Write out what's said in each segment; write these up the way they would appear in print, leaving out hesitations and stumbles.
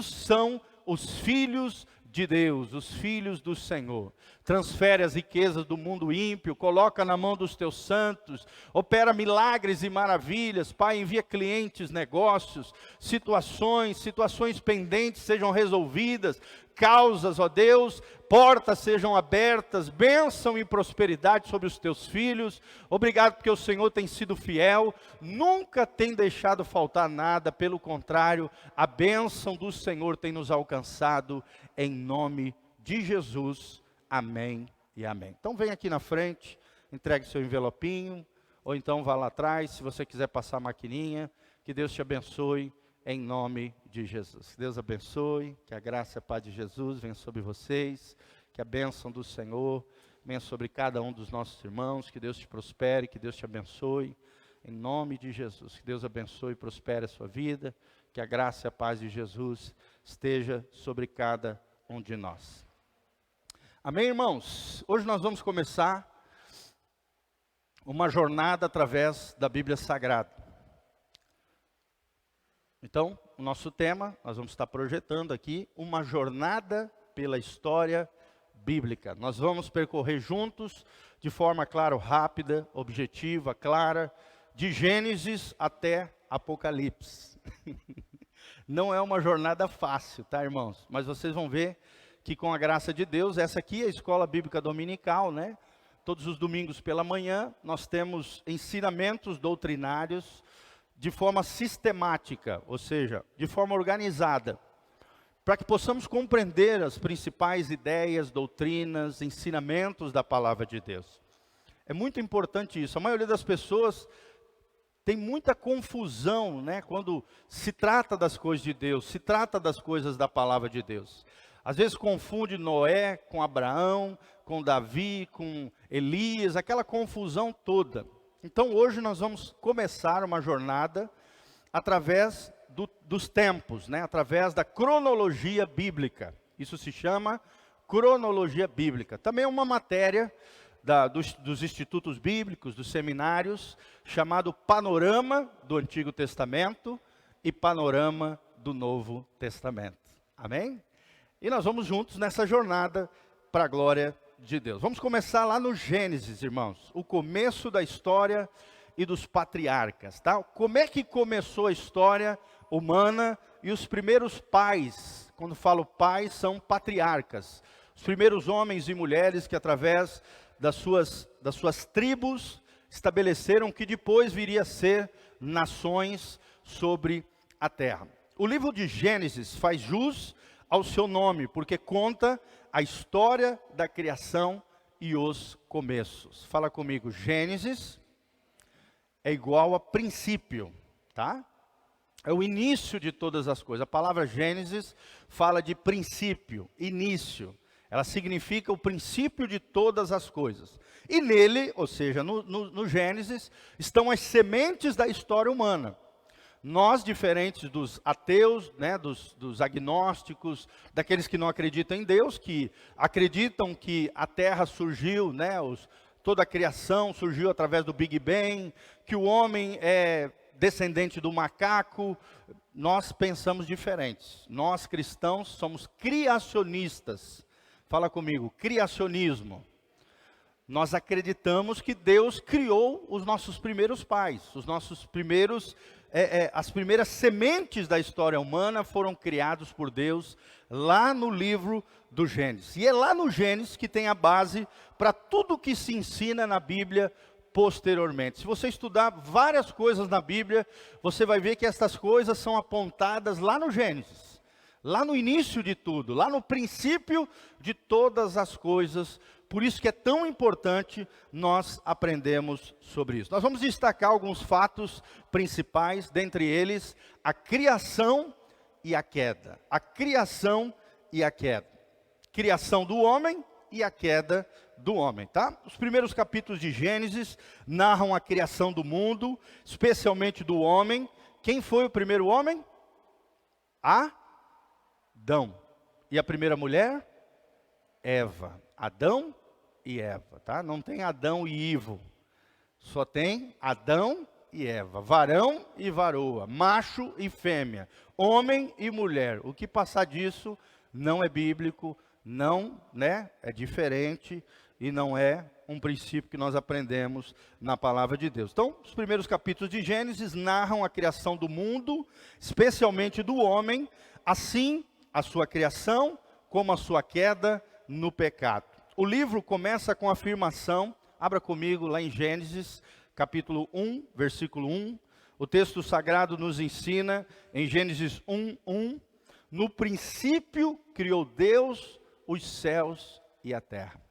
filhos são os filhos de Deus, os filhos do Senhor. Transfere as riquezas do mundo ímpio, coloca na mão dos teus santos, opera milagres e maravilhas. Pai, envia clientes, negócios, situações pendentes sejam resolvidas, causas, ó Deus, portas sejam abertas, bênção e prosperidade sobre os teus filhos. Obrigado porque o Senhor tem sido fiel, nunca tem deixado faltar nada, pelo contrário, a bênção do Senhor tem nos alcançado, em nome de Jesus, amém e amém. Então vem aqui na frente, entregue seu envelopinho, ou então vá lá atrás, se você quiser passar a maquininha. Que Deus te abençoe, em nome de Jesus. Que Deus abençoe, que a graça e a paz de Jesus venha sobre vocês, que a bênção do Senhor venha sobre cada um dos nossos irmãos, que Deus te prospere, que Deus te abençoe, em nome de Jesus. Que Deus abençoe e prospere a sua vida, que a graça e a paz de Jesus esteja sobre cada um de nós. Amém, irmãos? Hoje nós vamos começar uma jornada através da Bíblia Sagrada. Então, o nosso tema, nós vamos estar projetando aqui, uma jornada pela história bíblica. Nós vamos percorrer juntos, de forma, claro, rápida, objetiva, clara, de Gênesis até Apocalipse. Não é uma jornada fácil, tá, irmãos? Mas vocês vão ver que com a graça de Deus, essa aqui é a Escola Bíblica Dominical, né? Todos os domingos pela manhã, nós temos ensinamentos doutrinários de forma sistemática, ou seja, de forma organizada, para que possamos compreender as principais ideias, doutrinas, ensinamentos da palavra de Deus. É muito importante isso. A maioria das pessoas tem muita confusão, né, quando se trata das coisas de Deus, se trata das coisas da palavra de Deus. Às vezes confunde Noé com Abraão, com Davi, com Elias, aquela confusão toda. Então hoje nós vamos começar uma jornada através dos tempos, né, através da cronologia bíblica. Isso se chama cronologia bíblica. Também é uma matéria dos institutos bíblicos, dos seminários, chamado Panorama do Antigo Testamento e Panorama do Novo Testamento. Amém? E nós vamos juntos nessa jornada para a glória de Deus. Vamos começar lá no Gênesis, irmãos. O começo da história e dos patriarcas, tá? Como é que começou a história humana e os primeiros pais? Quando falo pais, são patriarcas. Os primeiros homens e mulheres que através das suas tribos estabeleceram que depois viria a ser nações sobre a terra. O livro de Gênesis faz jus ao seu nome, porque conta a história da criação e os começos. Fala comigo, Gênesis é igual a princípio, tá? É o início de todas as coisas. A palavra Gênesis fala de princípio, início. Ela significa o princípio de todas as coisas. E nele, ou seja, no Gênesis, estão as sementes da história humana. Nós, diferentes dos ateus, né, dos agnósticos, daqueles que não acreditam em Deus, que acreditam que a terra surgiu, né, toda a criação surgiu através do Big Bang, que o homem é descendente do macaco, nós pensamos diferentes. Nós, cristãos, somos criacionistas. Fala comigo, criacionismo. Nós acreditamos que Deus criou os nossos primeiros pais, os nossos primeiros as primeiras sementes da história humana foram criados por Deus lá no livro do Gênesis. E é lá no Gênesis que tem a base para tudo que se ensina na Bíblia posteriormente. Se você estudar várias coisas na Bíblia, você vai ver que essas coisas são apontadas lá no Gênesis. Lá no início de tudo, lá no princípio de todas as coisas. Por isso que é tão importante nós aprendermos sobre isso. Nós vamos destacar alguns fatos principais, dentre eles, a criação e a queda. A criação e a queda. Criação do homem e a queda do homem, tá? Os primeiros capítulos de Gênesis narram a criação do mundo, especialmente do homem. Quem foi o primeiro homem? Adão. E a primeira mulher? Eva. Adão e Eva, tá? Não tem Adão e Ivo. Só tem Adão e Eva, varão e varoa, macho e fêmea, homem e mulher. O que passar disso não é bíblico, não, né, é diferente e não é um princípio que nós aprendemos na palavra de Deus. Então, os primeiros capítulos de Gênesis narram a criação do mundo, especialmente do homem, assim a sua criação como a sua queda no pecado. O livro começa com a afirmação, abra comigo lá em Gênesis, capítulo 1, versículo 1. O texto sagrado nos ensina em Gênesis 1, 1, no princípio criou Deus os céus e a terra.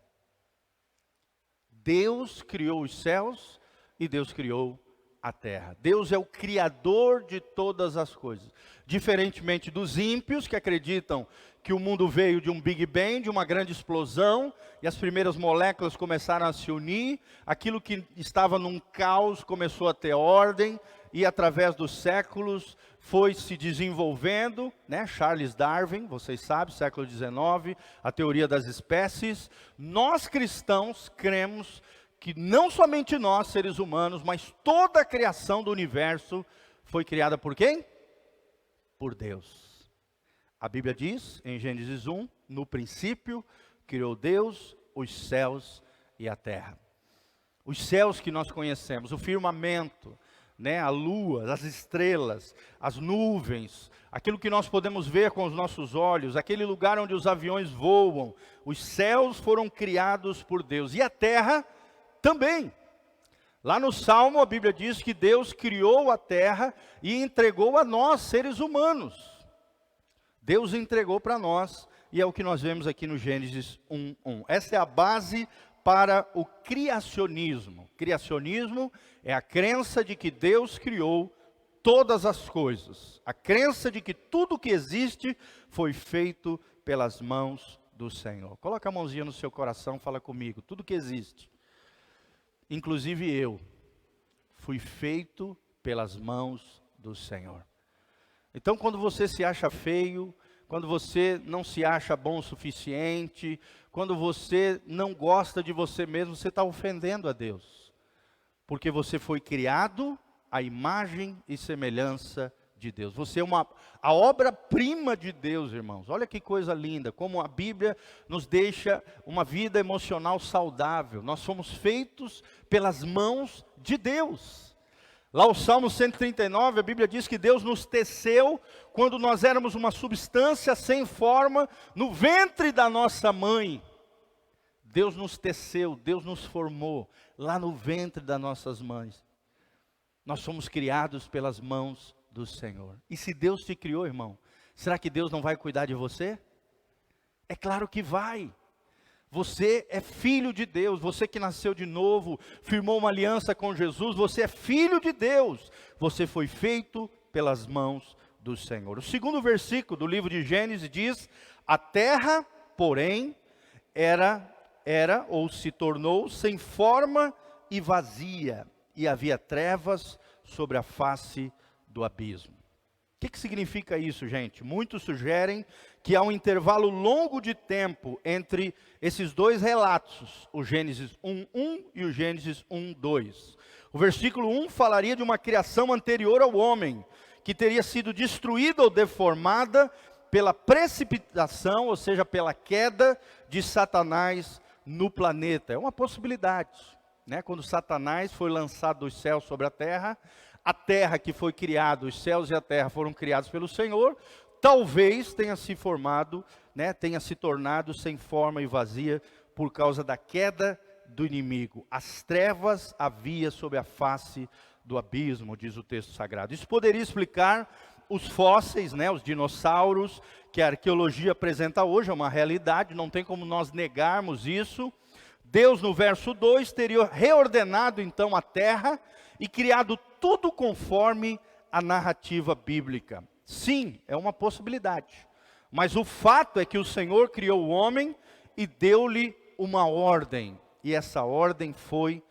Deus criou os céus e Deus criou a terra. Deus é o criador de todas as coisas. Diferentemente dos ímpios que acreditam que o mundo veio de um Big Bang, de uma grande explosão, e as primeiras moléculas começaram a se unir, aquilo que estava num caos começou a ter ordem, e através dos séculos foi se desenvolvendo, né? Charles Darwin, vocês sabem, século XIX, a teoria das espécies. Nós cristãos cremos que não somente nós, seres humanos, mas toda a criação do universo foi criada por quem? Por Deus. A Bíblia diz, em Gênesis 1, no princípio criou Deus os céus e a terra. Os céus que nós conhecemos, o firmamento, né, a lua, as estrelas, as nuvens, aquilo que nós podemos ver com os nossos olhos, aquele lugar onde os aviões voam, os céus foram criados por Deus. E a terra também. Lá no Salmo a Bíblia diz que Deus criou a terra e entregou a nós, seres humanos. Deus entregou para nós e é o que nós vemos aqui no Gênesis 1:1. Essa é a base para o criacionismo. Criacionismo é a crença de que Deus criou todas as coisas. A crença de que tudo que existe foi feito pelas mãos do Senhor. Coloca a mãozinha no seu coração, fala comigo. Tudo que existe, inclusive eu, fui feito pelas mãos do Senhor. Então, quando você se acha feio, quando você não se acha bom o suficiente, quando você não gosta de você mesmo, você está ofendendo a Deus. Porque você foi criado à imagem e semelhança de Deus. Você é a obra-prima de Deus, irmãos. Olha que coisa linda, como a Bíblia nos deixa uma vida emocional saudável. Nós somos feitos pelas mãos de Deus. Lá o Salmo 139, a Bíblia diz que Deus nos teceu quando nós éramos uma substância sem forma no ventre da nossa mãe. Deus nos teceu, Deus nos formou lá no ventre das nossas mães. Nós somos criados pelas mãos do Senhor. E se Deus te criou, irmão, será que Deus não vai cuidar de você? É claro que vai. Você é filho de Deus, você que nasceu de novo, firmou uma aliança com Jesus, você é filho de Deus. Você foi feito pelas mãos do Senhor. O segundo versículo do livro de Gênesis diz: a terra, porém, era ou se tornou sem forma e vazia, e havia trevas sobre a face do abismo. O que significa isso, gente? Muitos sugerem que há um intervalo longo de tempo entre esses dois relatos, o Gênesis 1:1 e o Gênesis 1:2. O versículo 1 falaria de uma criação anterior ao homem, que teria sido destruída ou deformada pela precipitação, ou seja, pela queda de Satanás no planeta. É uma possibilidade, né? Quando Satanás foi lançado dos céus sobre a terra que foi criada, os céus e a terra foram criados pelo Senhor, talvez tenha se formado, né, tenha se tornado sem forma e vazia por causa da queda do inimigo. As trevas havia sobre a face do abismo, diz o texto sagrado. Isso poderia explicar os fósseis, né, os dinossauros, que a arqueologia apresenta hoje, é uma realidade, não tem como nós negarmos isso. Deus, no verso 2, teria reordenado então a terra e criado tudo conforme a narrativa bíblica. Sim, é uma possibilidade. Mas o fato é que o Senhor criou o homem e deu-lhe uma ordem. E essa ordem foi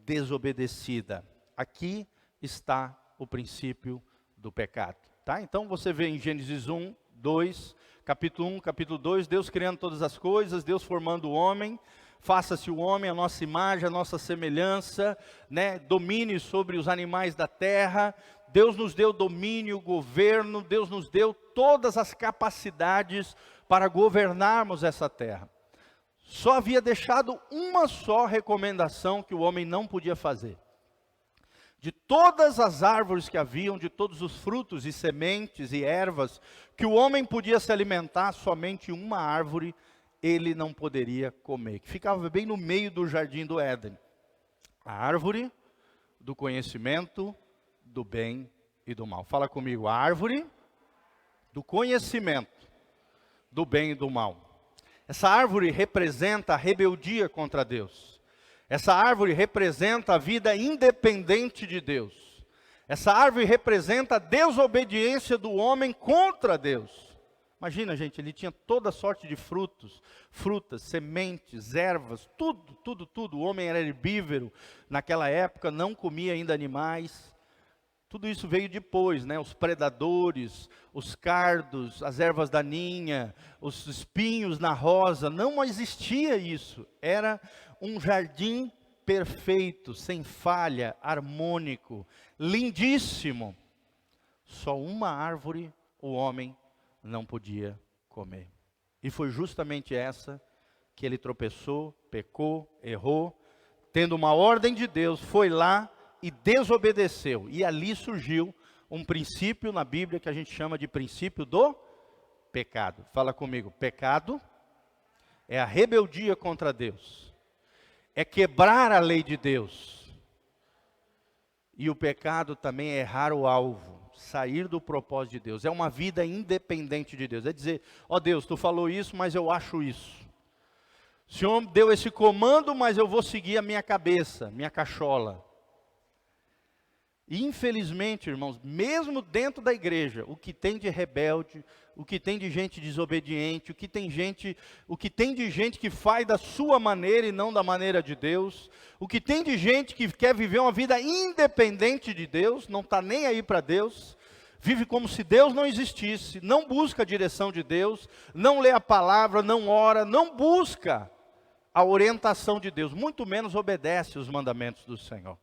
desobedecida. Aqui está o princípio do pecado. Tá? Então você vê em Gênesis 1, 2, capítulo 1, capítulo 2, Deus criando todas as coisas, Deus formando o homem, faça-se o homem a nossa imagem, a nossa semelhança, né? Domine sobre os animais da terra. Deus nos deu domínio, governo, Deus nos deu todas as capacidades para governarmos essa terra. Só havia deixado uma só recomendação que o homem não podia fazer. De todas as árvores que haviam, de todos os frutos e sementes e ervas que o homem podia se alimentar, somente uma árvore ele não poderia comer, que ficava bem no meio do jardim do Éden. A árvore do conhecimento do bem e do mal. Fala comigo, a árvore do conhecimento do bem e do mal. Essa árvore representa a rebeldia contra Deus. Essa árvore representa a vida independente de Deus. Essa árvore representa a desobediência do homem contra Deus. Imagina, gente, ele tinha toda sorte de frutos, frutas, sementes, ervas, tudo. O homem era herbívoro naquela época, não comia ainda animais. Tudo isso veio depois, né? Os predadores, os cardos, as ervas daninhas, os espinhos na rosa. Não existia isso. Era um jardim perfeito, sem falha, harmônico, lindíssimo. Só uma árvore o homem não podia comer. E foi justamente essa que ele tropeçou, pecou, errou, tendo uma ordem de Deus, foi lá e desobedeceu. E ali surgiu um princípio na Bíblia que a gente chama de princípio do pecado. Fala comigo, pecado é a rebeldia contra Deus. É quebrar a lei de Deus. E o pecado também é errar o alvo, sair do propósito de Deus. É uma vida independente de Deus. É dizer, ó Deus, tu falou isso, mas eu acho isso. O Senhor deu esse comando, mas eu vou seguir a minha cabeça, minha cachola. E infelizmente, irmãos, mesmo dentro da igreja, o que tem de rebelde, o que tem de gente desobediente, o que tem de gente que faz da sua maneira e não da maneira de Deus, o que tem de gente que quer viver uma vida independente de Deus, não está nem aí para Deus, vive como se Deus não existisse, não busca a direção de Deus, não lê a palavra, não ora, não busca a orientação de Deus, muito menos obedece os mandamentos do Senhor.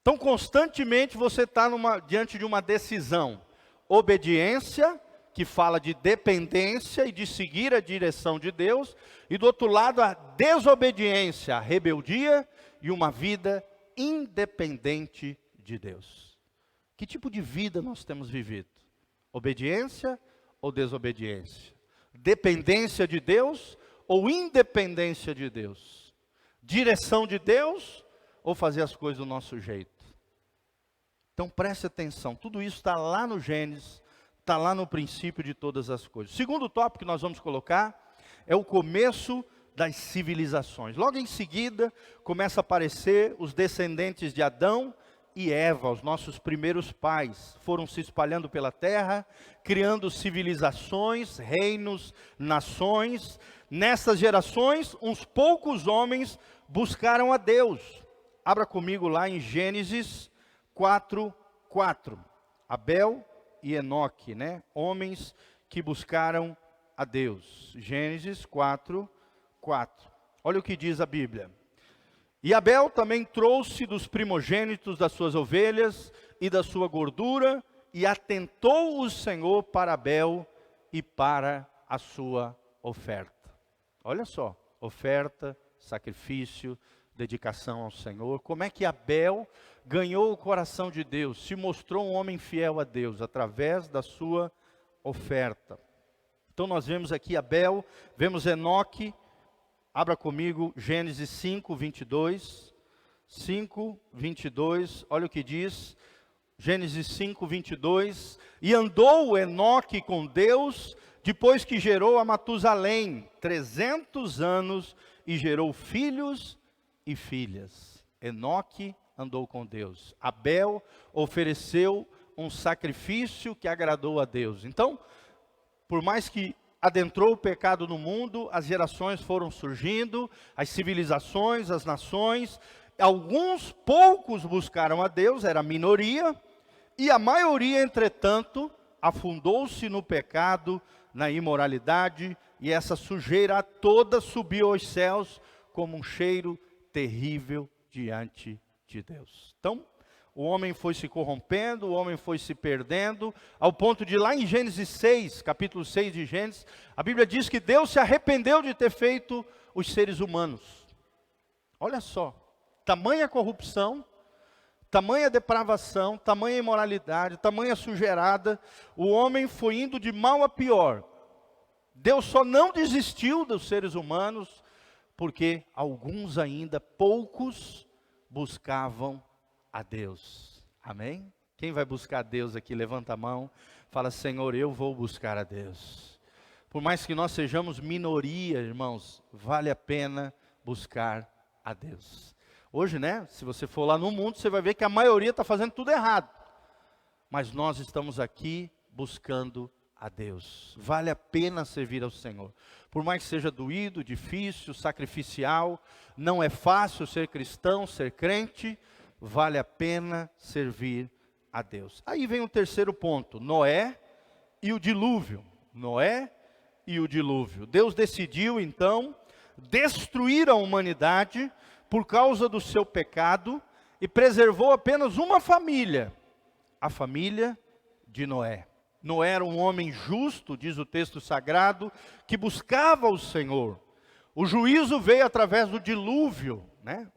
Então, constantemente você está diante de uma decisão. Obediência, que fala de dependência e de seguir a direção de Deus. E do outro lado, a desobediência, a rebeldia e uma vida independente de Deus. Que tipo de vida nós temos vivido? Obediência ou desobediência? Dependência de Deus ou independência de Deus? Direção de Deus ou fazer as coisas do nosso jeito? Então preste atenção, tudo isso está lá no Gênesis, está lá no princípio de todas as coisas. O segundo tópico que nós vamos colocar é o começo das civilizações. Logo em seguida, começa a aparecer os descendentes de Adão e Eva, os nossos primeiros pais. Foram se espalhando pela terra, criando civilizações, reinos, nações. Nessas gerações, uns poucos homens buscaram a Deus. Abra comigo lá em Gênesis 4:4. Abel e Enoque, né? Homens que buscaram a Deus. Gênesis 4:4. Olha o que diz a Bíblia. E Abel também trouxe dos primogênitos das suas ovelhas e da sua gordura, e atentou o Senhor para Abel e para a sua oferta. Olha só, oferta, sacrifício, dedicação ao Senhor. Como é que Abel ganhou o coração de Deus, se mostrou um homem fiel a Deus, através da sua oferta. Então nós vemos aqui Abel, vemos Enoque. Abra comigo Gênesis 5:22. 5:22, olha o que diz. Gênesis 5:22. E andou Enoque com Deus, depois que gerou a Matusalém 300 anos, e gerou filhos e filhas. Enoque andou com Deus. Abel ofereceu um sacrifício que agradou a Deus. Então, por mais que adentrou o pecado no mundo, as gerações foram surgindo, as civilizações, as nações, alguns poucos buscaram a Deus, era a minoria, e a maioria, entretanto, afundou-se no pecado, na imoralidade, e essa sujeira toda subiu aos céus como um cheiro terrível diante de Deus. Então, o homem foi se corrompendo, o homem foi se perdendo, ao ponto de lá em Gênesis 6, capítulo 6 de Gênesis, a Bíblia diz que Deus se arrependeu de ter feito os seres humanos. Olha só, tamanha corrupção, tamanha depravação, tamanha imoralidade, tamanha sujeirada, o homem foi indo de mal a pior. Deus só não desistiu dos seres humanos, porque alguns ainda, poucos, buscavam a Deus. Amém? Quem vai buscar a Deus aqui, levanta a mão, fala: Senhor, eu vou buscar a Deus. Por mais que nós sejamos minoria, irmãos, vale a pena buscar a Deus. Hoje, né, se você for lá no mundo, você vai ver que a maioria está fazendo tudo errado. Mas nós estamos aqui buscando a Deus. Vale a pena servir ao Senhor. Por mais que seja doído, difícil, sacrificial, não é fácil ser cristão, ser crente, vale a pena servir a Deus. Aí vem o terceiro ponto, Noé e o dilúvio. Noé e o dilúvio. Deus decidiu então destruir a humanidade por causa do seu pecado e preservou apenas uma família, a família de Noé. Noé era um homem justo, diz o texto sagrado, que buscava o Senhor. O juízo veio através do dilúvio, né?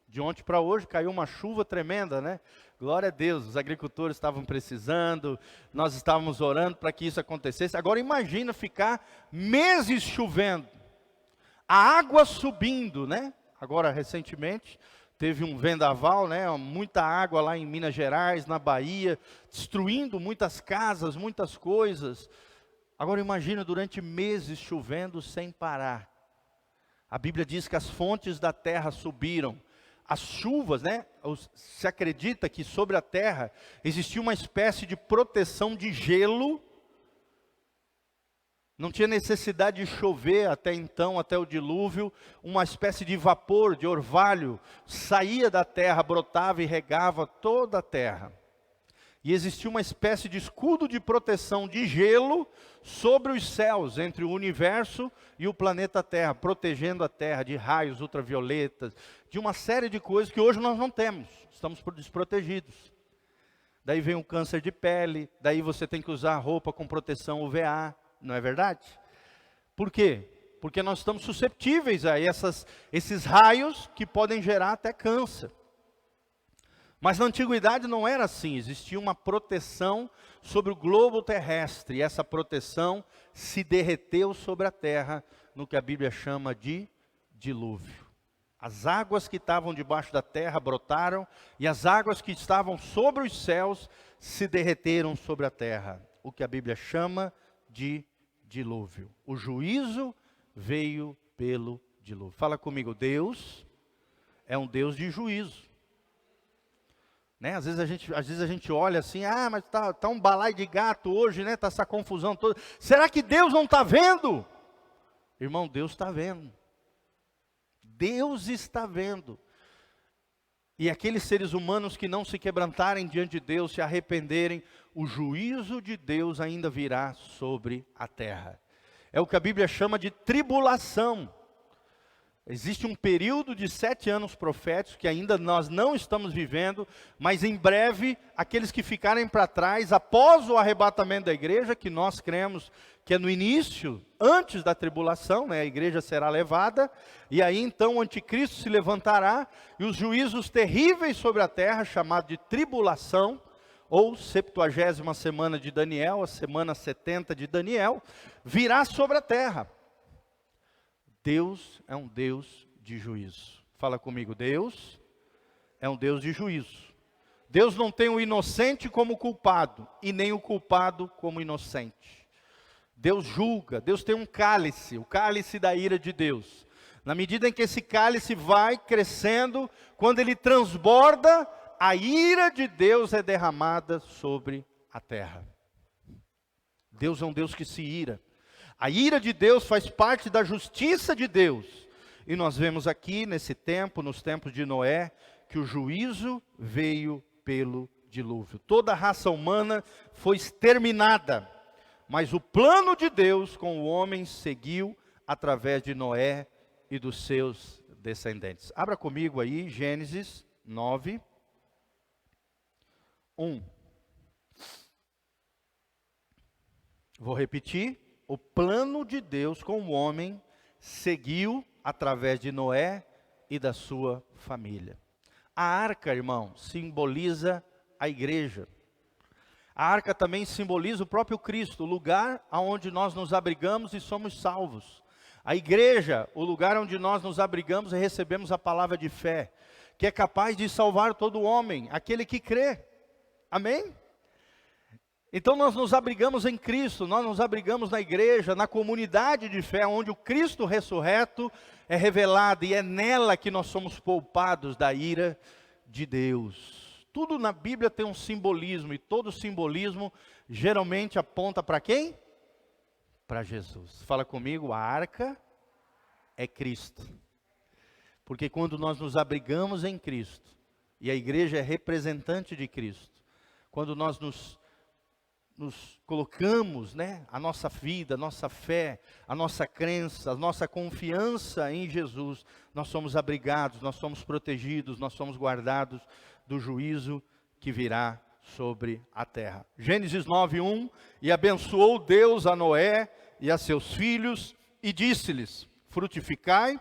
De ontem para hoje caiu uma chuva tremenda, né? Glória a Deus, os agricultores estavam precisando, nós estávamos orando para que isso acontecesse. Agora imagina ficar meses chovendo, a água subindo, né? Agora recentemente teve um vendaval, né? Muita água lá em Minas Gerais, na Bahia, destruindo muitas casas, muitas coisas. Agora imagina durante meses chovendo sem parar. A Bíblia diz que as fontes da terra subiram. As chuvas, né? Se acredita que sobre a terra existia uma espécie de proteção de gelo. Não tinha necessidade de chover até então, até o dilúvio. Uma espécie de vapor, de orvalho, saía da terra, brotava e regava toda a terra. E existia uma espécie de escudo de proteção de gelo sobre os céus, entre o universo e o planeta Terra, protegendo a Terra de raios ultravioletas, de uma série de coisas que hoje nós não temos, estamos desprotegidos. Daí vem o câncer de pele, daí você tem que usar roupa com proteção UVA, não é verdade? Por quê? Porque nós estamos susceptíveis a esses raios que podem gerar até câncer. Mas na antiguidade não era assim, existia uma proteção sobre o globo terrestre, e essa proteção se derreteu sobre a terra, no que a Bíblia chama de dilúvio. As águas que estavam debaixo da terra brotaram, e as águas que estavam sobre os céus se derreteram sobre a terra, o que a Bíblia chama de dilúvio. O juízo veio pelo dilúvio. Fala comigo, Deus é um Deus de juízo. Né? Às vezes a gente olha assim, mas tá um balaio de gato hoje, né? Tá essa confusão toda. Será que Deus não está vendo? Irmão, Deus está vendo. Deus está vendo. E aqueles seres humanos que não se quebrantarem diante de Deus, se arrependerem, o juízo de Deus ainda virá sobre a terra. É o que a Bíblia chama de tribulação. Existe um período de 7 anos proféticos que ainda nós não estamos vivendo, mas em breve, aqueles que ficarem para trás, após o arrebatamento da igreja, que nós cremos que é no início, antes da tribulação, né, a igreja será levada, e aí então o anticristo se levantará, e os juízos terríveis sobre a terra, chamado de tribulação, ou 70ª semana de Daniel, a semana 70 de Daniel, virá sobre a terra. Deus é um Deus de juízo. Fala comigo, Deus é um Deus de juízo. Deus não tem o inocente como culpado, e nem o culpado como inocente. Deus julga, Deus tem um cálice, o cálice da ira de Deus. Na medida em que esse cálice vai crescendo, quando ele transborda, a ira de Deus é derramada sobre a terra. Deus é um Deus que se ira. A ira de Deus faz parte da justiça de Deus. E nós vemos aqui nesse tempo, nos tempos de Noé, que o juízo veio pelo dilúvio. Toda a raça humana foi exterminada, mas o plano de Deus com o homem seguiu através de Noé e dos seus descendentes. Abra comigo aí, Gênesis 9, 1. Vou repetir. O plano de Deus com o homem seguiu através de Noé e da sua família. A arca, irmão, simboliza a igreja. A arca também simboliza o próprio Cristo, o lugar onde nós nos abrigamos e somos salvos. A igreja, o lugar onde nós nos abrigamos e recebemos a palavra de fé, que é capaz de salvar todo homem, aquele que crê. Amém? Então nós nos abrigamos em Cristo, nós nos abrigamos na igreja, na comunidade de fé, onde o Cristo ressurreto é revelado, e é nela que nós somos poupados da ira de Deus. Tudo na Bíblia tem um simbolismo, e todo simbolismo geralmente aponta para quem? Para Jesus. Fala comigo, a arca é Cristo. Porque quando nós nos abrigamos em Cristo, e a igreja é representante de Cristo, quando nós nos colocamos, a nossa vida, a nossa fé, a nossa crença, a nossa confiança em Jesus, nós somos abrigados, nós somos protegidos, nós somos guardados do juízo que virá sobre a terra. Gênesis 9:1, e abençoou Deus a Noé e a seus filhos, e disse-lhes, frutificai,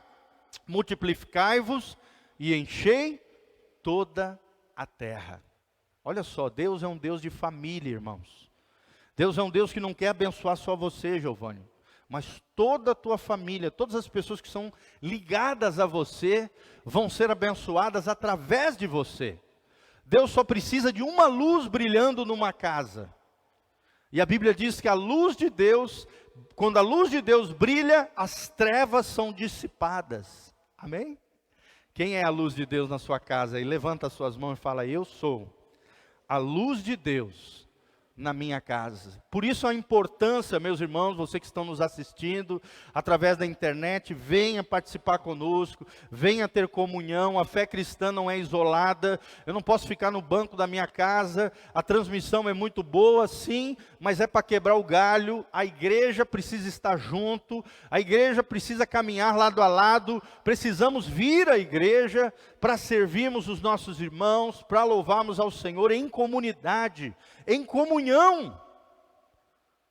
multiplicai-vos, e enchei toda a terra. Olha só, Deus é um Deus de família, irmãos. Deus é um Deus que não quer abençoar só você, Giovanni, mas toda a tua família, todas as pessoas que são ligadas a você, vão ser abençoadas através de você. Deus só precisa de uma luz brilhando numa casa. E a Bíblia diz que a luz de Deus, quando a luz de Deus brilha, as trevas são dissipadas. Amém? Quem é a luz de Deus na sua casa? E levanta as suas mãos e fala, eu sou a luz de Deus na minha casa. Por isso a importância, meus irmãos, você que estão nos assistindo através da internet, venha participar conosco, venha ter comunhão. A fé cristã não é isolada. Eu não posso ficar no banco da minha casa. A transmissão é muito boa, sim, mas é para quebrar o galho. A igreja precisa estar junto, a igreja precisa caminhar lado a lado. Precisamos vir à igreja para servirmos os nossos irmãos, para louvarmos ao Senhor em comunidade, em comunhão.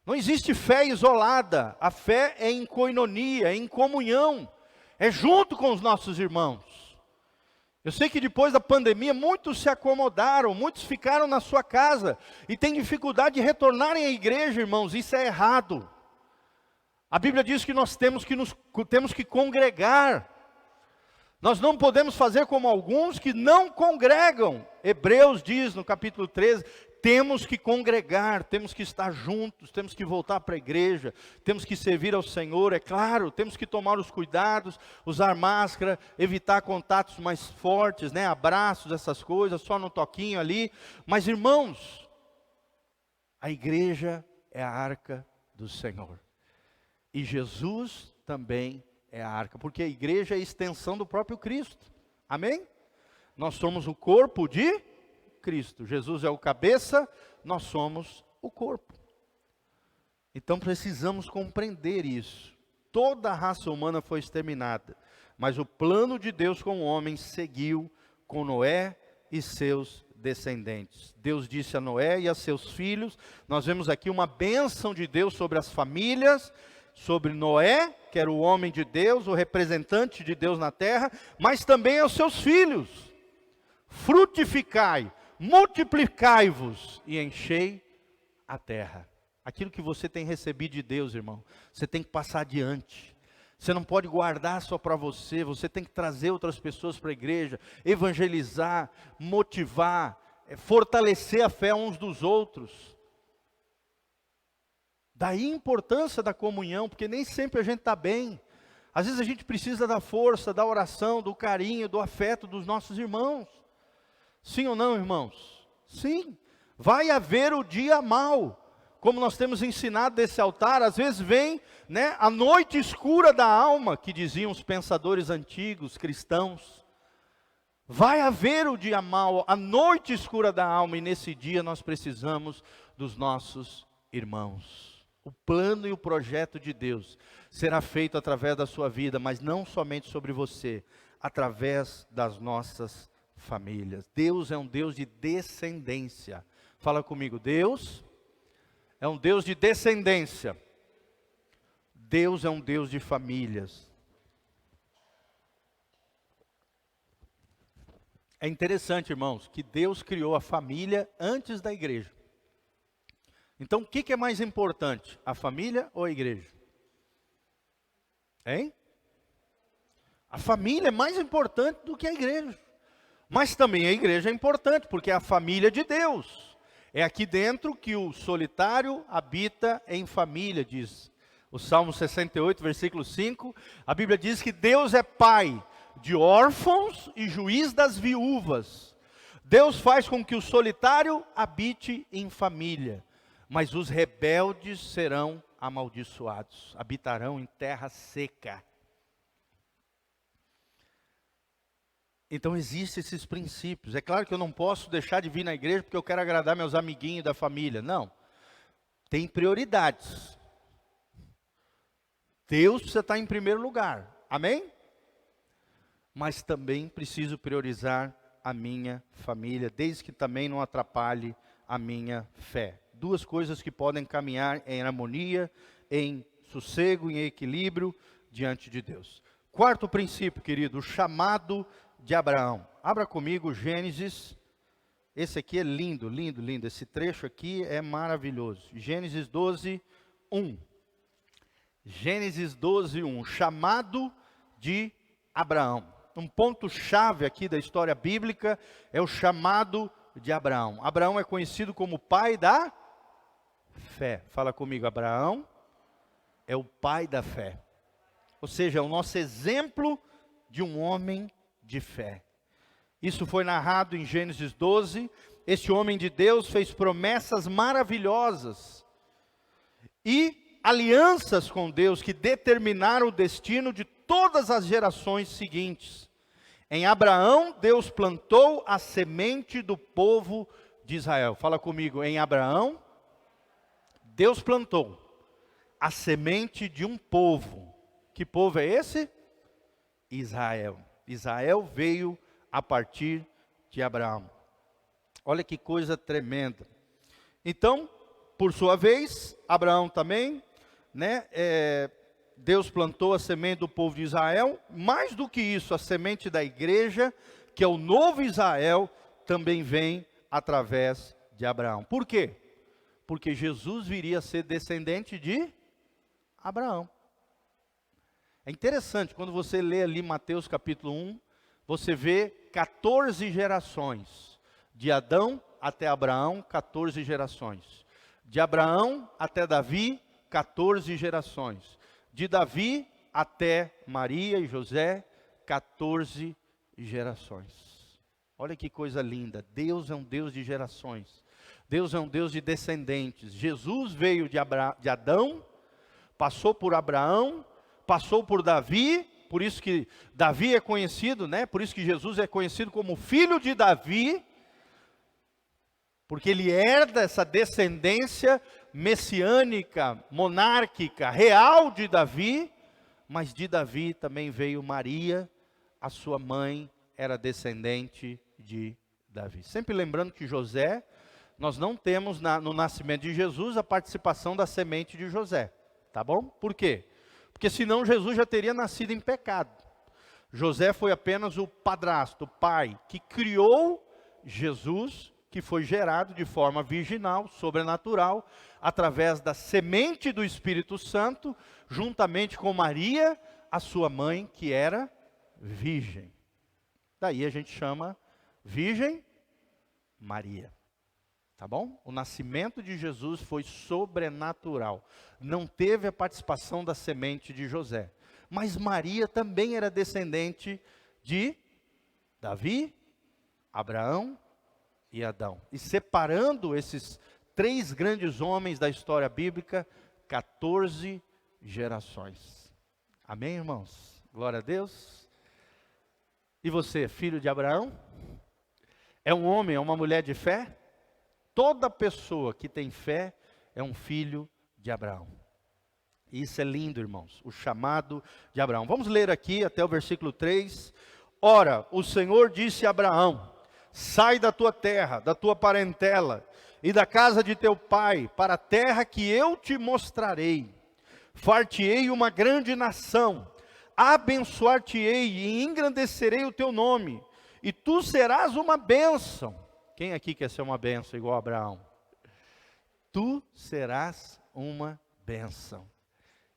Não existe fé isolada, a fé é em koinonia, é em comunhão, é junto com os nossos irmãos. Eu sei que depois da pandemia, muitos se acomodaram, muitos ficaram na sua casa, e têm dificuldade de retornarem à igreja, irmãos, isso é errado. A Bíblia diz que nós temos que congregar. Nós não podemos fazer como alguns que não congregam. Hebreus diz no capítulo 13, temos que congregar, temos que estar juntos, temos que voltar para a igreja, temos que servir ao Senhor, é claro, temos que tomar os cuidados, usar máscara, evitar contatos mais fortes, abraços, essas coisas, só no toquinho ali. Mas irmãos, a igreja é a arca do Senhor. E Jesus também é a arca, porque a igreja é a extensão do próprio Cristo. Amém? Nós somos o corpo de Cristo. Jesus é o cabeça, nós somos o corpo. Então precisamos compreender isso. Toda a raça humana foi exterminada, mas o plano de Deus com o homem seguiu com Noé e seus descendentes. Deus disse a Noé e a seus filhos, nós vemos aqui uma bênção de Deus sobre as famílias, sobre Noé, que era o homem de Deus, o representante de Deus na terra, mas também aos seus filhos. Frutificai, multiplicai-vos e enchei a terra. Aquilo que você tem recebido de Deus, irmão, você tem que passar adiante. Você não pode guardar só para você, você tem que trazer outras pessoas para a igreja, evangelizar, motivar, fortalecer a fé uns dos outros. Daí a importância da comunhão, porque nem sempre a gente está bem. Às vezes a gente precisa da força, da oração, do carinho, do afeto dos nossos irmãos. Sim ou não, irmãos? Sim. Vai haver o dia mau. Como nós temos ensinado desse altar, às vezes vem a noite escura da alma, que diziam os pensadores antigos, cristãos. Vai haver o dia mau, a noite escura da alma, e nesse dia nós precisamos dos nossos irmãos. O plano e o projeto de Deus será feito através da sua vida, mas não somente sobre você, através das nossas famílias. Deus é um Deus de descendência. Fala comigo, Deus é um Deus de descendência. Deus é um Deus de famílias. É interessante, irmãos, que Deus criou a família antes da igreja. Então, o que é mais importante? A família ou a igreja? Hein? A família é mais importante do que a igreja. Mas também a igreja é importante, porque é a família de Deus. É aqui dentro que o solitário habita em família, diz o Salmo 68, versículo 5. A Bíblia diz que Deus é pai de órfãos e juiz das viúvas. Deus faz com que o solitário habite em família, mas os rebeldes serão amaldiçoados, habitarão em terra seca. Então existem esses princípios. É claro que eu não posso deixar de vir na igreja porque eu quero agradar meus amiguinhos da família. Não. Tem prioridades. Deus precisa estar em primeiro lugar. Amém? Mas também preciso priorizar a minha família, desde que também não atrapalhe a minha fé. Duas coisas que podem caminhar em harmonia, em sossego, em equilíbrio diante de Deus. Quarto princípio, querido, o chamado de Abraão. Abra comigo Gênesis. Esse aqui é lindo, lindo, lindo. Esse trecho aqui é maravilhoso. Gênesis 12, 1. Gênesis 12, 1. Chamado de Abraão. Um ponto-chave aqui da história bíblica é o chamado de Abraão. Abraão é conhecido como pai da fé. Fala comigo, Abraão é o pai da fé. Ou seja, é o nosso exemplo de um homem de fé. Isso foi narrado em Gênesis 12. Este homem de Deus fez promessas maravilhosas e alianças com Deus que determinaram o destino de todas as gerações seguintes. Em Abraão, Deus plantou a semente do povo de Israel. Fala comigo, em Abraão, Deus plantou a semente de um povo. Que povo é esse? Israel. Israel veio a partir de Abraão. Olha que coisa tremenda. Então, por sua vez, Abraão também, Deus plantou a semente do povo de Israel. Mais do que isso, a semente da igreja, que é o novo Israel, também vem através de Abraão. Por quê? Porque Jesus viria a ser descendente de Abraão. É interessante, quando você lê ali Mateus capítulo 1, você vê 14 gerações. De Adão até Abraão, 14 gerações. De Abraão até Davi, 14 gerações. De Davi até Maria e José, 14 gerações. Olha que coisa linda. Deus é um Deus de gerações. Deus é um Deus de descendentes. Jesus veio de Adão, passou por Abraão, passou por Davi, por isso que Davi é conhecido, por isso que Jesus é conhecido como filho de Davi, porque ele herda essa descendência messiânica, monárquica, real de Davi, mas de Davi também veio Maria, a sua mãe era descendente de Davi. Sempre lembrando que José, nós não temos no nascimento de Jesus a participação da semente de José, tá bom? Por quê? Porque senão Jesus já teria nascido em pecado. José foi apenas o padrasto, o pai, que criou Jesus, que foi gerado de forma virginal, sobrenatural, através da semente do Espírito Santo, juntamente com Maria, a sua mãe, que era virgem. Daí a gente chama Virgem Maria. Tá bom? O nascimento de Jesus foi sobrenatural. Não teve a participação da semente de José. Mas Maria também era descendente de Davi, Abraão e Adão. E separando esses três grandes homens da história bíblica, 14 gerações. Amém, irmãos? Glória a Deus. E você, filho de Abraão? É um homem, é uma mulher de fé? Toda pessoa que tem fé é um filho de Abraão. E isso é lindo, irmãos, o chamado de Abraão. Vamos ler aqui até o versículo 3. Ora, o Senhor disse a Abraão: sai da tua terra, da tua parentela e da casa de teu pai, para a terra que eu te mostrarei. Far-te-ei uma grande nação, abençoar-te-ei e engrandecerei o teu nome, e tu serás uma bênção. Quem aqui quer ser uma bênção igual a Abraão? Tu serás uma bênção.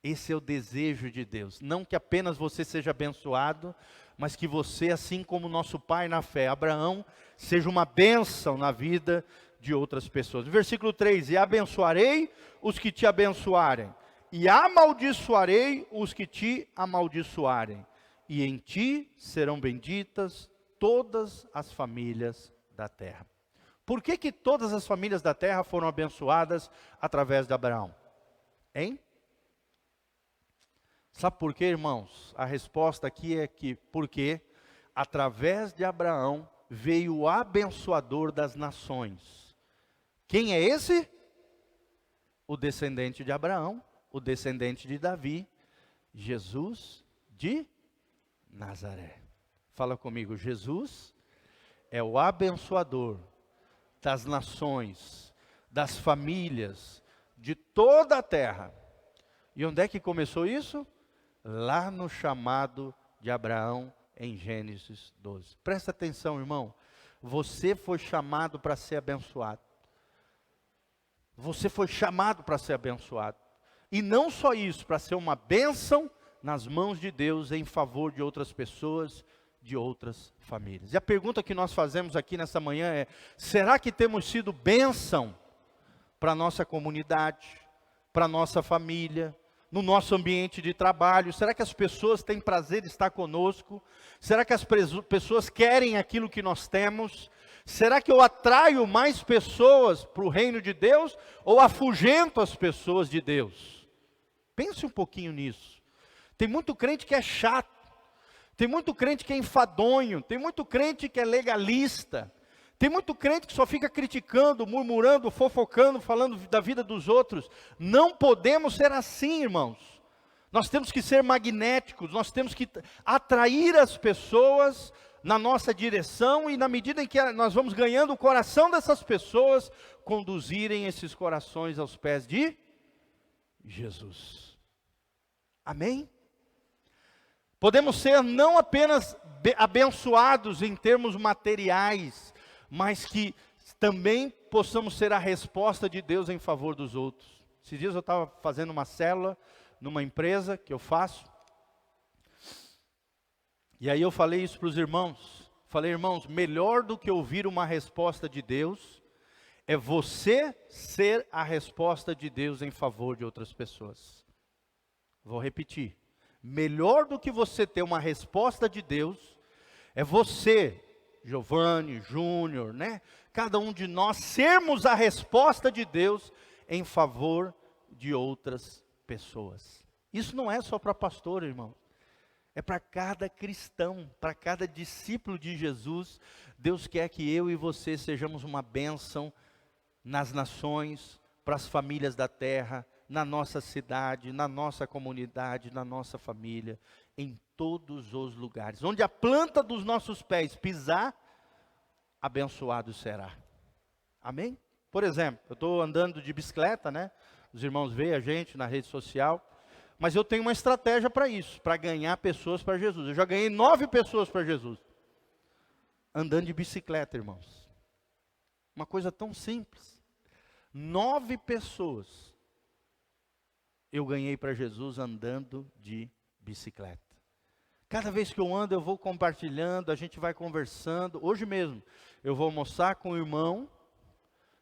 Esse é o desejo de Deus. Não que apenas você seja abençoado, mas que você, assim como nosso pai na fé, Abraão, seja uma bênção na vida de outras pessoas. Versículo 3, e abençoarei os que te abençoarem, e amaldiçoarei os que te amaldiçoarem, e em ti serão benditas todas as famílias da terra. Por que que todas as famílias da terra foram abençoadas através de Abraão? Hein? Sabe por quê, irmãos? A resposta aqui é que, porque através de Abraão veio o abençoador das nações. Quem é esse? O descendente de Abraão, o descendente de Davi, Jesus de Nazaré. Fala comigo, Jesus é o abençoador das nações, das famílias, de toda a terra. E onde é que começou isso? Lá no chamado de Abraão, em Gênesis 12. Presta atenção, irmão. Você foi chamado para ser abençoado. Você foi chamado para ser abençoado. E não só isso, para ser uma bênção nas mãos de Deus em favor de outras pessoas, de outras famílias. E a pergunta que nós fazemos aqui nessa manhã é: será que temos sido bênção para a nossa comunidade, para a nossa família, no nosso ambiente de trabalho? Será que as pessoas têm prazer de estar conosco? Será que as pessoas querem aquilo que nós temos? Será que eu atraio mais pessoas para o reino de Deus ou afugento as pessoas de Deus? Pense um pouquinho nisso. Tem muito crente que é chato, tem muito crente que é enfadonho, tem muito crente que é legalista, tem muito crente que só fica criticando, murmurando, fofocando, falando da vida dos outros. Não podemos ser assim, irmãos. Nós temos que ser magnéticos, nós temos que atrair as pessoas na nossa direção, e na medida em que nós vamos ganhando o coração dessas pessoas, conduzirem esses corações aos pés de Jesus. Amém? Podemos ser não apenas abençoados em termos materiais, mas que também possamos ser a resposta de Deus em favor dos outros. Esses dias eu estava fazendo uma célula numa empresa que eu faço, e aí eu falei isso para os irmãos. Falei, irmãos, melhor do que ouvir uma resposta de Deus, é você ser a resposta de Deus em favor de outras pessoas. Vou repetir. Melhor do que você ter uma resposta de Deus, é você, Giovanni, Júnior, né? Cada um de nós sermos a resposta de Deus em favor de outras pessoas. Isso não é só para pastor, irmão. É para cada cristão, para cada discípulo de Jesus. Deus quer que eu e você sejamos uma bênção nas nações, para as famílias da terra, na nossa cidade, na nossa comunidade, na nossa família, em todos os lugares. Onde a planta dos nossos pés pisar, abençoado será. Amém? Por exemplo, eu estou andando de bicicleta, né? Os irmãos veem a gente na rede social. Mas eu tenho uma estratégia para isso, para ganhar pessoas para Jesus. Eu já ganhei 9 pessoas para Jesus. Andando de bicicleta, irmãos. Uma coisa tão simples. 9 pessoas eu ganhei para Jesus andando de bicicleta. Cada vez que eu ando, eu vou compartilhando, a gente vai conversando. Hoje mesmo, eu vou almoçar com o irmão,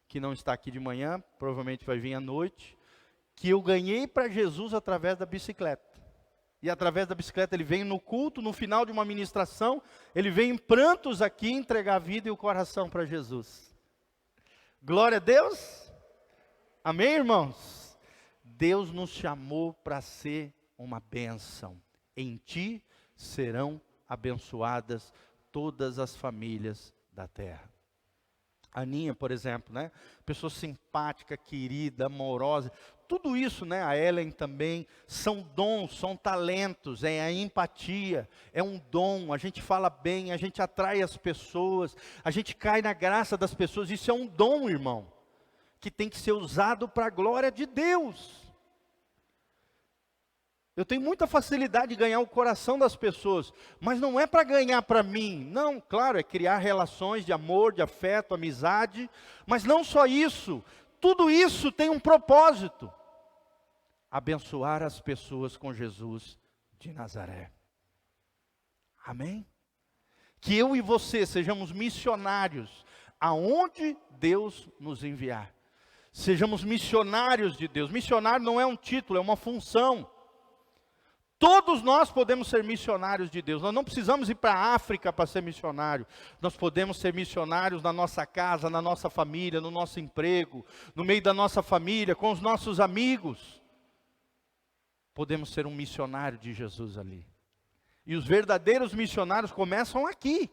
que não está aqui de manhã, provavelmente vai vir à noite, que eu ganhei para Jesus através da bicicleta. E através da bicicleta ele vem no culto, no final de uma ministração, ele vem em prantos aqui entregar a vida e o coração para Jesus. Glória a Deus. Amém, irmãos? Deus nos chamou para ser uma bênção. Em ti serão abençoadas todas as famílias da terra. A Aninha, por exemplo, né? Pessoa simpática, querida, amorosa. Tudo isso, né? A Ellen também, são dons, são talentos, é a empatia, é um dom. A gente fala bem, a gente atrai as pessoas, a gente cai na graça das pessoas. Isso é um dom, irmão, que tem que ser usado para a glória de Deus. Eu tenho muita facilidade de ganhar o coração das pessoas, mas não é para ganhar para mim. Não, claro, é criar relações de amor, de afeto, amizade, mas não só isso. Tudo isso tem um propósito: abençoar as pessoas com Jesus de Nazaré. Amém? Que eu e você sejamos missionários aonde Deus nos enviar. Sejamos missionários de Deus. Missionário não é um título, é uma função. Todos nós podemos ser missionários de Deus. Nós não precisamos ir para a África para ser missionário. Nós podemos ser missionários na nossa casa, na nossa família, no nosso emprego, no meio da nossa família, com os nossos amigos. Podemos ser um missionário de Jesus ali. E os verdadeiros missionários começam aqui.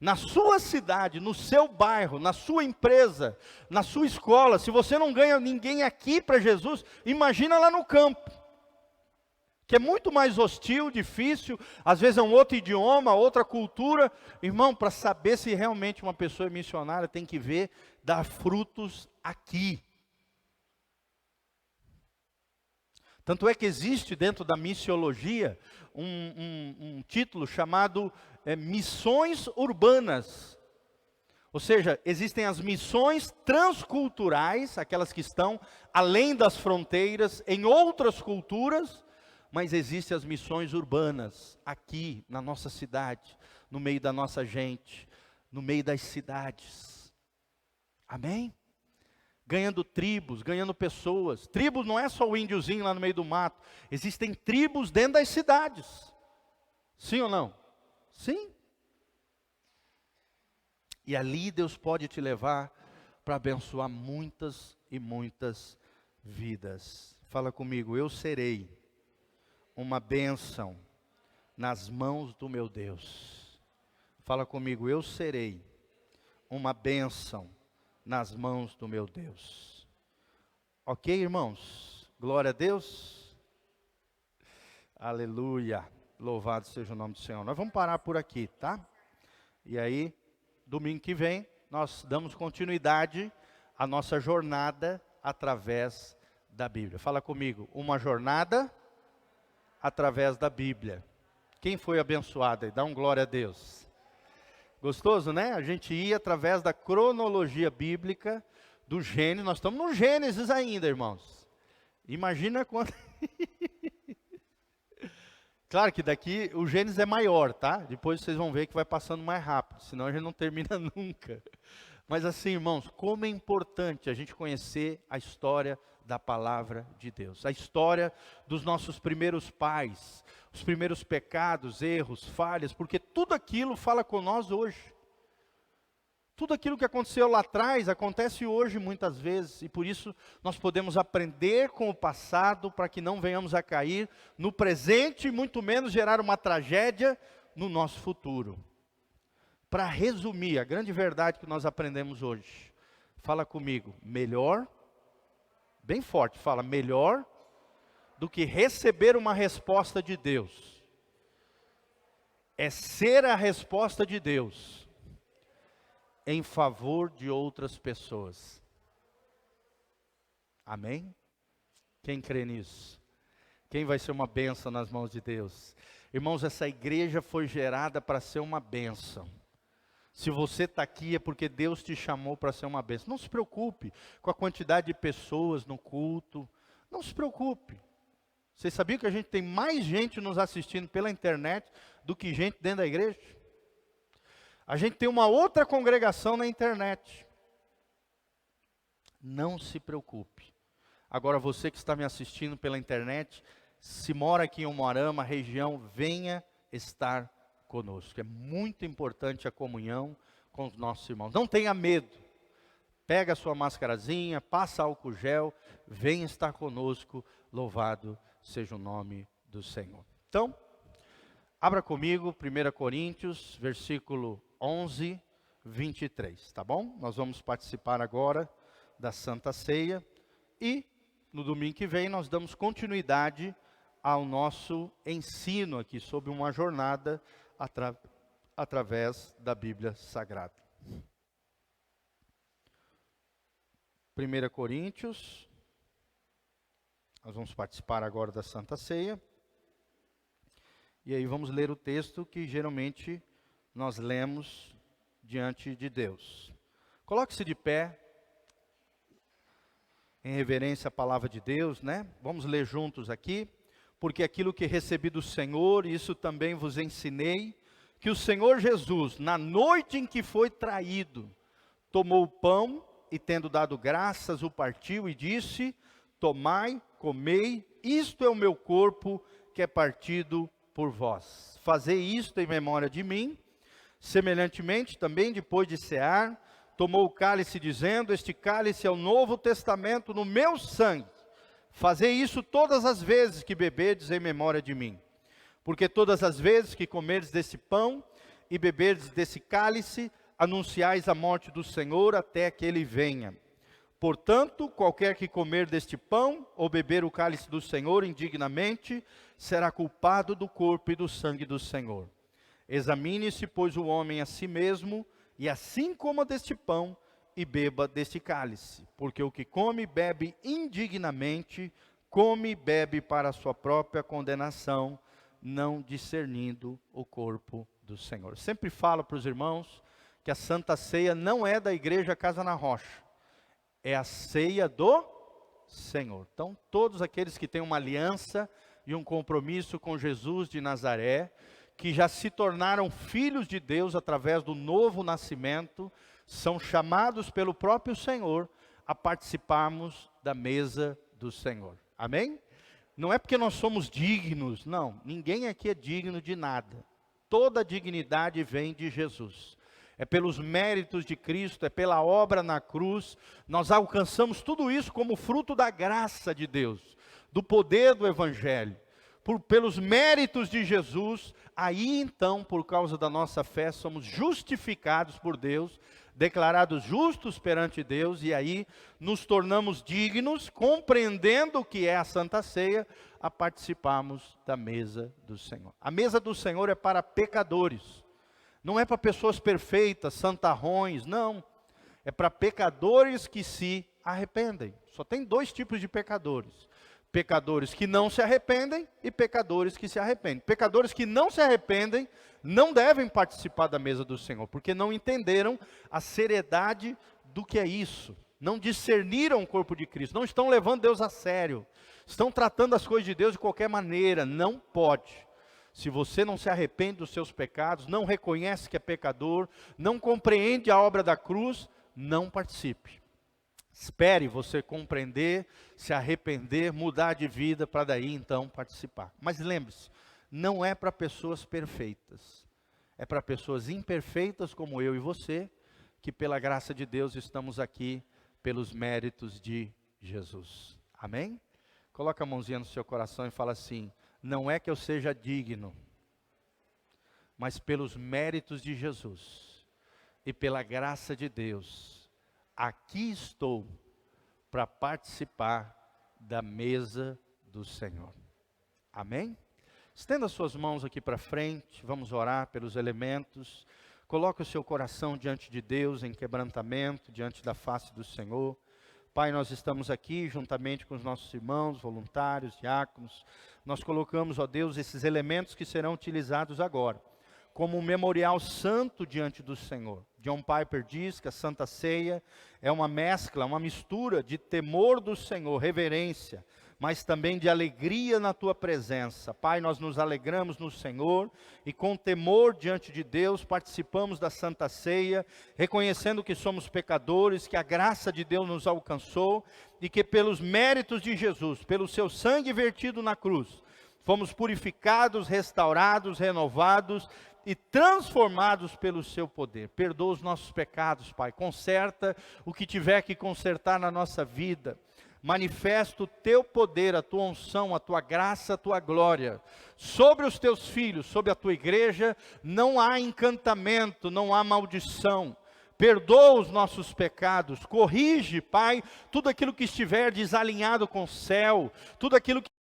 Na sua cidade, no seu bairro, na sua empresa, na sua escola. Se você não ganha ninguém aqui para Jesus, imagina lá no campo. Que é muito mais hostil, difícil, às vezes é um outro idioma, outra cultura. Irmão, para saber se realmente uma pessoa é missionária, tem que ver, dar frutos aqui. Tanto é que existe dentro da missiologia um título chamado Missões Urbanas. Ou seja, existem as missões transculturais, aquelas que estão além das fronteiras, em outras culturas. Mas existem as missões urbanas, aqui na nossa cidade, no meio da nossa gente, no meio das cidades. Amém? Ganhando tribos, ganhando pessoas. Tribos não é só o índiozinho lá no meio do mato. Existem tribos dentro das cidades. Sim ou não? Sim. E ali Deus pode te levar para abençoar muitas e muitas vidas. Fala comigo, eu serei uma bênção nas mãos do meu Deus. Fala comigo, eu serei uma bênção nas mãos do meu Deus. Ok, irmãos? Glória a Deus. Aleluia. Louvado seja o nome do Senhor. Nós vamos parar por aqui, tá? E aí, domingo que vem, nós damos continuidade à nossa jornada através da Bíblia. Fala comigo, uma jornada através da Bíblia. Quem foi abençoado aí? Dá um glória a Deus. Gostoso, né? A gente ia através da cronologia bíblica do Gênesis. Nós estamos no Gênesis ainda, irmãos. Imagina quando... Claro que daqui o Gênesis é maior, tá? Depois vocês vão ver que vai passando mais rápido, senão a gente não termina nunca. Mas assim, irmãos, como é importante a gente conhecer a história da palavra de Deus. A história dos nossos primeiros pais, os primeiros pecados, erros, falhas, porque tudo aquilo fala com nós hoje. Tudo aquilo que aconteceu lá atrás, acontece hoje muitas vezes, e por isso nós podemos aprender com o passado, para que não venhamos a cair no presente, e muito menos gerar uma tragédia no nosso futuro. Para resumir, a grande verdade que nós aprendemos hoje, fala comigo, melhor, bem forte, fala, melhor do que receber uma resposta de Deus, é ser a resposta de Deus em favor de outras pessoas. Amém? Quem crê nisso? Quem vai ser uma bênção nas mãos de Deus? Irmãos, essa igreja foi gerada para ser uma bênção. Se você está aqui é porque Deus te chamou para ser uma bênção. Não se preocupe com a quantidade de pessoas no culto. Não se preocupe. Vocês sabiam que a gente tem mais gente nos assistindo pela internet do que gente dentro da igreja? A gente tem uma outra congregação na internet. Não se preocupe. Agora você que está me assistindo pela internet, se mora aqui em Umuarama, região, venha estar conosco. É muito importante a comunhão com os nossos irmãos. Não tenha medo. Pega a sua máscarazinha, passa álcool gel, venha estar conosco. Louvado seja o nome do Senhor. Então, Abra comigo, 1 Coríntios, versículo 11, 23, tá bom? Nós vamos participar agora da Santa Ceia e no domingo que vem nós damos continuidade ao nosso ensino aqui sobre uma jornada através da Bíblia Sagrada. 1 Coríntios, nós vamos participar agora da Santa Ceia. E aí vamos ler o texto que geralmente nós lemos diante de Deus. Coloque-se de pé, em reverência à palavra de Deus, né? Vamos ler juntos aqui. Porque aquilo que recebi do Senhor, isso também vos ensinei, que o Senhor Jesus, na noite em que foi traído, tomou o pão e tendo dado graças, o partiu e disse: tomai, comei, isto é o meu corpo que é partido por vós. Fazei isto em memória de mim. Semelhantemente, também depois de cear, tomou o cálice dizendo: este cálice é o novo testamento no meu sangue. Fazei isso todas as vezes que beberdes em memória de mim. Porque todas as vezes que comerdes desse pão e beberdes desse cálice, anunciais a morte do Senhor até que ele venha. Portanto, qualquer que comer deste pão ou beber o cálice do Senhor indignamente, será culpado do corpo e do sangue do Senhor. Examine-se, pois, o homem a si mesmo, e assim coma deste pão e beba deste cálice. Porque o que come e bebe indignamente, come e bebe para a sua própria condenação, não discernindo o corpo do Senhor. Sempre falo para os irmãos que a Santa Ceia não é da Igreja Casa na Rocha. É a ceia do Senhor. Então, todos aqueles que têm uma aliança e um compromisso com Jesus de Nazaré, que já se tornaram filhos de Deus através do novo nascimento, são chamados pelo próprio Senhor a participarmos da mesa do Senhor. Amém? Não é porque nós somos dignos, não. Ninguém aqui é digno de nada. Toda a dignidade vem de Jesus. É pelos méritos de Cristo, é pela obra na cruz, nós alcançamos tudo isso como fruto da graça de Deus, do poder do Evangelho. Pelos méritos de Jesus, aí então, por causa da nossa fé, somos justificados por Deus, declarados justos perante Deus, e aí nos tornamos dignos, compreendendo o que é a Santa Ceia, a participarmos da mesa do Senhor. A mesa do Senhor é para pecadores. Não é para pessoas perfeitas, santarrões, não. É para pecadores que se arrependem. Só tem dois tipos de pecadores. Pecadores que não se arrependem e pecadores que se arrependem. Pecadores que não se arrependem não devem participar da mesa do Senhor, porque não entenderam a seriedade do que é isso. Não discerniram o corpo de Cristo, não estão levando Deus a sério. Estão tratando as coisas de Deus de qualquer maneira, não pode. Se você não se arrepende dos seus pecados, não reconhece que é pecador, não compreende a obra da cruz, não participe. Espere você compreender, se arrepender, mudar de vida, para daí então participar. Mas lembre-se, não é para pessoas perfeitas. É para pessoas imperfeitas como eu e você, que pela graça de Deus estamos aqui pelos méritos de Jesus. Amém? Coloca a mãozinha no seu coração e fala assim: não é que eu seja digno, mas pelos méritos de Jesus e pela graça de Deus, aqui estou para participar da mesa do Senhor. Amém? Estenda suas mãos aqui para frente, vamos orar pelos elementos. Coloque o seu coração diante de Deus em quebrantamento, diante da face do Senhor. Pai, nós estamos aqui juntamente com os nossos irmãos, voluntários, diáconos. Nós colocamos, ó Deus, esses elementos que serão utilizados agora, como um memorial santo diante do Senhor. John Piper diz que a Santa Ceia é uma mescla, uma mistura de temor do Senhor, reverência, mas também de alegria na tua presença. Pai, nós nos alegramos no Senhor e com temor diante de Deus participamos da Santa Ceia, reconhecendo que somos pecadores, que a graça de Deus nos alcançou e que pelos méritos de Jesus, pelo seu sangue vertido na cruz, fomos purificados, restaurados, renovados e transformados pelo seu poder. Perdoa os nossos pecados, Pai, conserta o que tiver que consertar na nossa vida. manifesta o teu poder, a tua unção, a tua graça, a tua glória. Sobre os teus filhos, sobre a tua igreja, não há encantamento, não há maldição. Perdoa os nossos pecados, corrige, Pai, tudo aquilo que estiver desalinhado com o céu, tudo aquilo que